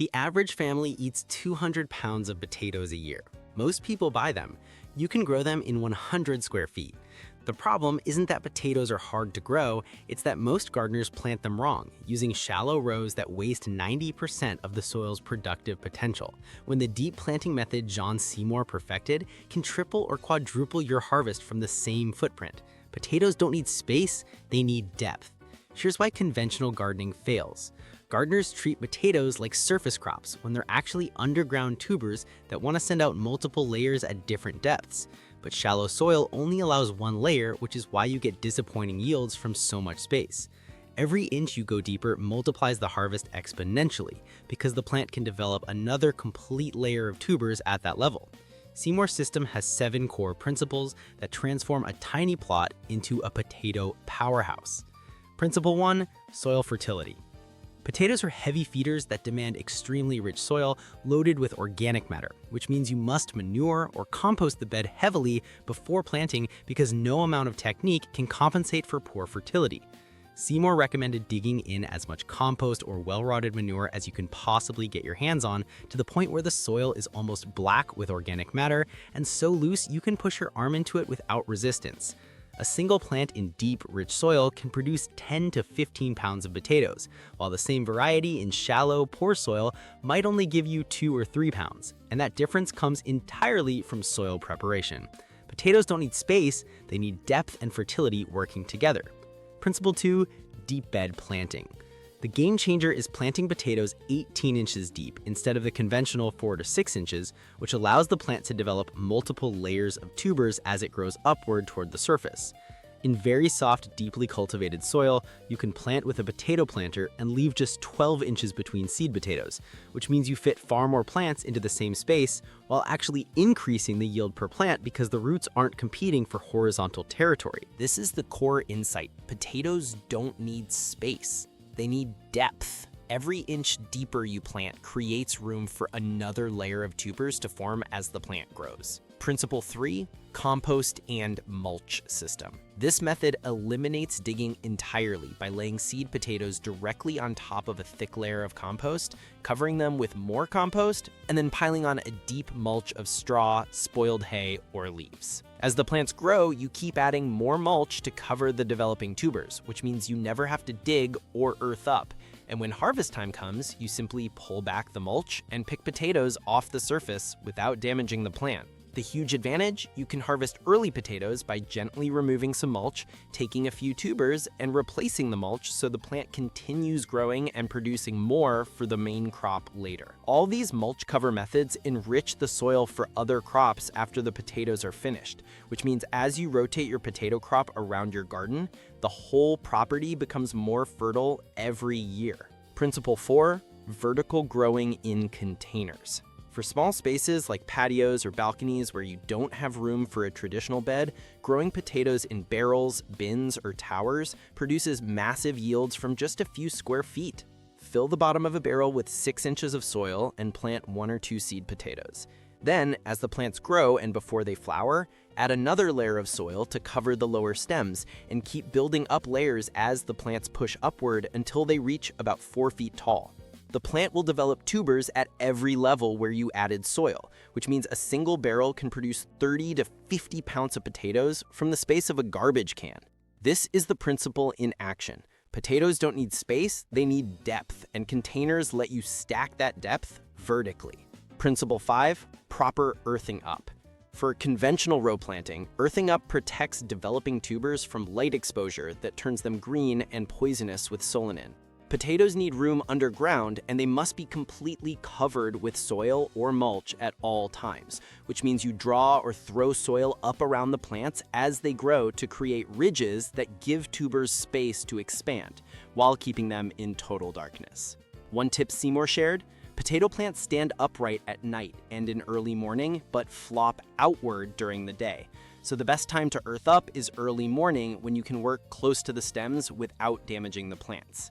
The average family eats 200 pounds of potatoes a year. Most people buy them. You can grow them in 100 square feet. The problem isn't that potatoes are hard to grow, it's that most gardeners plant them wrong, using shallow rows that waste 90% of the soil's productive potential, when the deep planting method John Seymour perfected can triple or quadruple your harvest from the same footprint. Potatoes don't need space, they need depth. Here's why conventional gardening fails. Gardeners treat potatoes like surface crops when they're actually underground tubers that want to send out multiple layers at different depths. But shallow soil only allows one layer, which is why you get disappointing yields from so much space. Every inch you go deeper multiplies the harvest exponentially because the plant can develop another complete layer of tubers at that level. Seymour's system has 7 core principles that transform a tiny plot into a potato powerhouse. Principle 1, soil fertility. Potatoes are heavy feeders that demand extremely rich soil loaded with organic matter, which means you must manure or compost the bed heavily before planting because no amount of technique can compensate for poor fertility. Seymour recommended digging in as much compost or well-rotted manure as you can possibly get your hands on to the point where the soil is almost black with organic matter and so loose you can push your arm into it without resistance. A single plant in deep, rich soil can produce 10 to 15 pounds of potatoes, while the same variety in shallow, poor soil might only give you 2 or 3 pounds, and that difference comes entirely from soil preparation. Potatoes don't need space, they need depth and fertility working together. Principle 2, deep bed planting. The game changer is planting potatoes 18 inches deep instead of the conventional 4 to 6 inches, which allows the plant to develop multiple layers of tubers as it grows upward toward the surface. In very soft, deeply cultivated soil, you can plant with a potato planter and leave just 12 inches between seed potatoes, which means you fit far more plants into the same space while actually increasing the yield per plant because the roots aren't competing for horizontal territory. This is the core insight. Potatoes don't need space. They need depth. Every inch deeper you plant creates room for another layer of tubers to form as the plant grows. Principle 3, compost and mulch system. This method eliminates digging entirely by laying seed potatoes directly on top of a thick layer of compost, covering them with more compost, and then piling on a deep mulch of straw, spoiled hay, or leaves. As the plants grow, you keep adding more mulch to cover the developing tubers, which means you never have to dig or earth up. And when harvest time comes, you simply pull back the mulch and pick potatoes off the surface without damaging the plant. The huge advantage? You can harvest early potatoes by gently removing some mulch, taking a few tubers, and replacing the mulch so the plant continues growing and producing more for the main crop later. All these mulch cover methods enrich the soil for other crops after the potatoes are finished, which means as you rotate your potato crop around your garden, the whole property becomes more fertile every year. Principle 4, vertical growing in containers. For small spaces like patios or balconies where you don't have room for a traditional bed, growing potatoes in barrels, bins, or towers produces massive yields from just a few square feet. Fill the bottom of a barrel with 6 inches of soil and plant 1 or 2 seed potatoes. Then, as the plants grow and before they flower, add another layer of soil to cover the lower stems and keep building up layers as the plants push upward until they reach about 4 feet tall. The plant will develop tubers at every level where you added soil, which means a single barrel can produce 30 to 50 pounds of potatoes from the space of a garbage can. This is the principle in action. Potatoes don't need space, they need depth, and containers let you stack that depth vertically. Principle 5, proper earthing up. For conventional row planting, earthing up protects developing tubers from light exposure that turns them green and poisonous with solanine. Potatoes need room underground, and they must be completely covered with soil or mulch at all times, which means you draw or throw soil up around the plants as they grow to create ridges that give tubers space to expand, while keeping them in total darkness. One tip Seymour shared: potato plants stand upright at night and in early morning, but flop outward during the day. So the best time to earth up is early morning when you can work close to the stems without damaging the plants.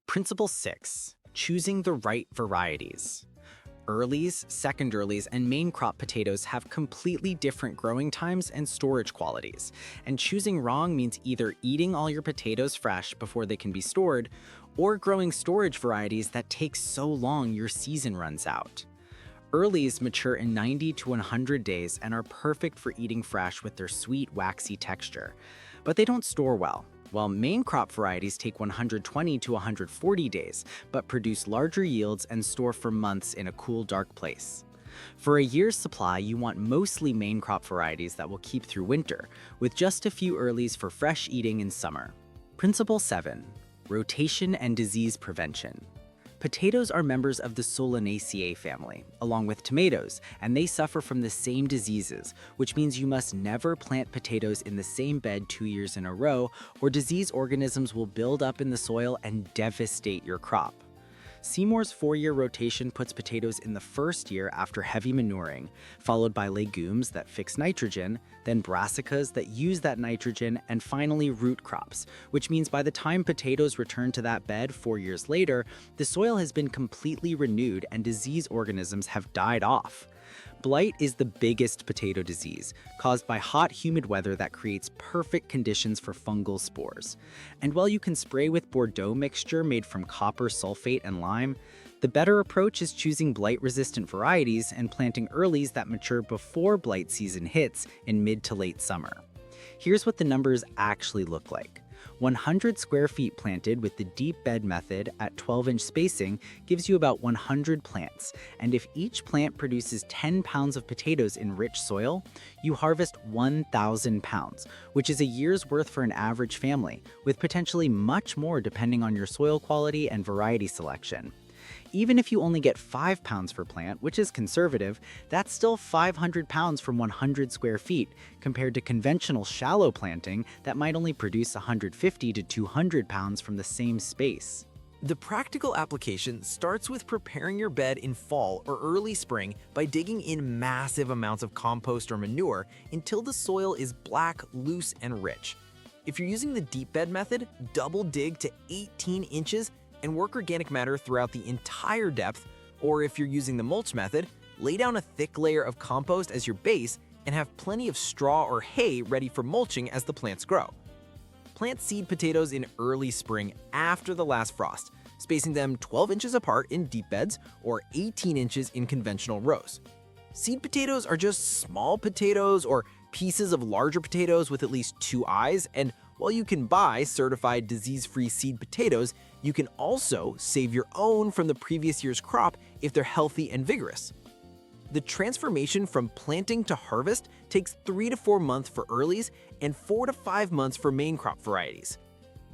Principle 6, choosing the right varieties. Earlies, second earlies, and main crop potatoes have completely different growing times and storage qualities, and choosing wrong means either eating all your potatoes fresh before they can be stored, or growing storage varieties that take so long your season runs out. Earlies mature in 90 to 100 days and are perfect for eating fresh with their sweet, waxy texture, but they don't store well. While main crop varieties take 120 to 140 days, but produce larger yields and store for months in a cool, dark place. For a year's supply, you want mostly main crop varieties that will keep through winter, with just a few earlies for fresh eating in summer. Principle 7. Rotation and disease prevention. Potatoes are members of the Solanaceae family, along with tomatoes, and they suffer from the same diseases, which means you must never plant potatoes in the same bed 2 years in a row, or disease organisms will build up in the soil and devastate your crop. Seymour's 4-year rotation puts potatoes in the first year after heavy manuring, followed by legumes that fix nitrogen, then brassicas that use that nitrogen, and finally root crops, which means by the time potatoes return to that bed 4 years later, the soil has been completely renewed and disease organisms have died off. Blight is the biggest potato disease, caused by hot, humid weather that creates perfect conditions for fungal spores. And while you can spray with Bordeaux mixture made from copper sulfate and lime, the better approach is choosing blight-resistant varieties and planting earlies that mature before blight season hits in mid to late summer. Here's what the numbers actually look like. 100 square feet planted with the deep bed method at 12-inch spacing gives you about 100 plants, and if each plant produces 10 pounds of potatoes in rich soil, you harvest 1,000 pounds, which is a year's worth for an average family, with potentially much more depending on your soil quality and variety selection. Even if you only get 5 pounds per plant, which is conservative, that's still 500 pounds from 100 square feet, compared to conventional shallow planting that might only produce 150 to 200 pounds from the same space. The practical application starts with preparing your bed in fall or early spring by digging in massive amounts of compost or manure until the soil is black, loose, and rich. If you're using the deep bed method, double dig to 18 inches and work organic matter throughout the entire depth, or if you're using the mulch method, lay down a thick layer of compost as your base and have plenty of straw or hay ready for mulching as the plants grow. Plant seed potatoes in early spring after the last frost, spacing them 12 inches apart in deep beds or 18 inches in conventional rows. Seed potatoes are just small potatoes or pieces of larger potatoes with at least 2 eyes, and while you can buy certified disease-free seed potatoes, you can also save your own from the previous year's crop if they're healthy and vigorous. The transformation from planting to harvest takes 3 to 4 months for earlies and 4 to 5 months for main crop varieties.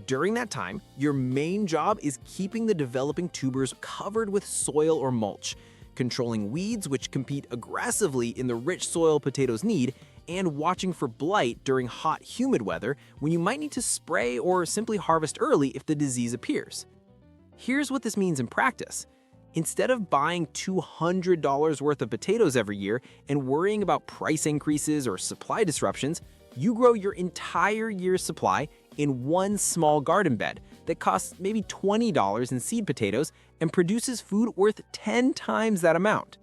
During that time, your main job is keeping the developing tubers covered with soil or mulch, controlling weeds which compete aggressively in the rich soil potatoes need, and watching for blight during hot, humid weather when you might need to spray or simply harvest early if the disease appears. Here's what this means in practice. Instead of buying $200 worth of potatoes every year and worrying about price increases or supply disruptions, you grow your entire year's supply in one small garden bed that costs maybe $20 in seed potatoes and produces food worth 10 times that amount.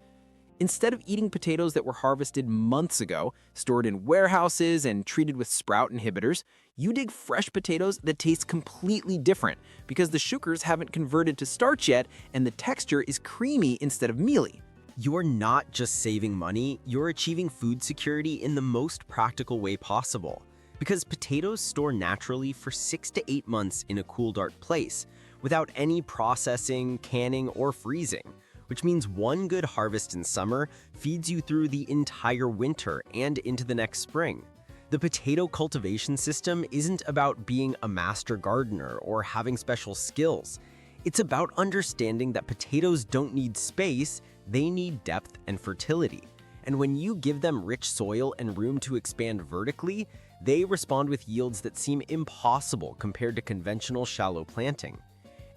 Instead of eating potatoes that were harvested months ago, stored in warehouses, and treated with sprout inhibitors, you dig fresh potatoes that taste completely different because the sugars haven't converted to starch yet and the texture is creamy instead of mealy. You're not just saving money, you're achieving food security in the most practical way possible. Because potatoes store naturally for 6 to 8 months in a cool, dark place, without any processing, canning, or freezing, which means one good harvest in summer feeds you through the entire winter and into the next spring. The potato cultivation system isn't about being a master gardener or having special skills. It's about understanding that potatoes don't need space, they need depth and fertility. And when you give them rich soil and room to expand vertically, they respond with yields that seem impossible compared to conventional shallow planting.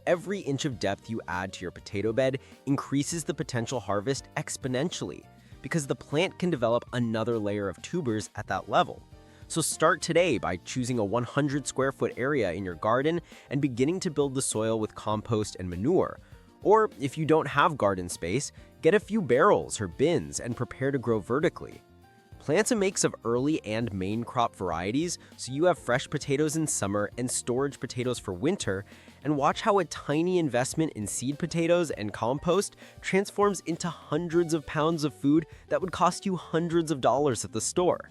Every inch of depth you add to your potato bed increases the potential harvest exponentially because the plant can develop another layer of tubers at that level. So start today by choosing a 100 square foot area in your garden and beginning to build the soil with compost and manure. Or if you don't have garden space, Get a few barrels or bins and prepare to grow vertically. Plant a mix of early and main crop varieties so you have fresh potatoes in summer and storage potatoes for winter, and watch how a tiny investment in seed potatoes and compost transforms into hundreds of pounds of food that would cost you hundreds of dollars at the store.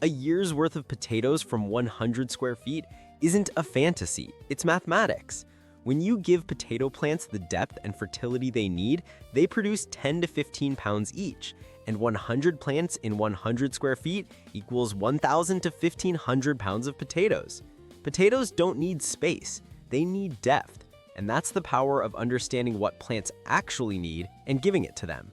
A year's worth of potatoes from 100 square feet isn't a fantasy, it's mathematics. When you give potato plants the depth and fertility they need, they produce 10 to 15 pounds each, and 100 plants in 100 square feet equals 1,000 to 1,500 pounds of potatoes. Potatoes don't need space, they need depth, and that's the power of understanding what plants actually need and giving it to them.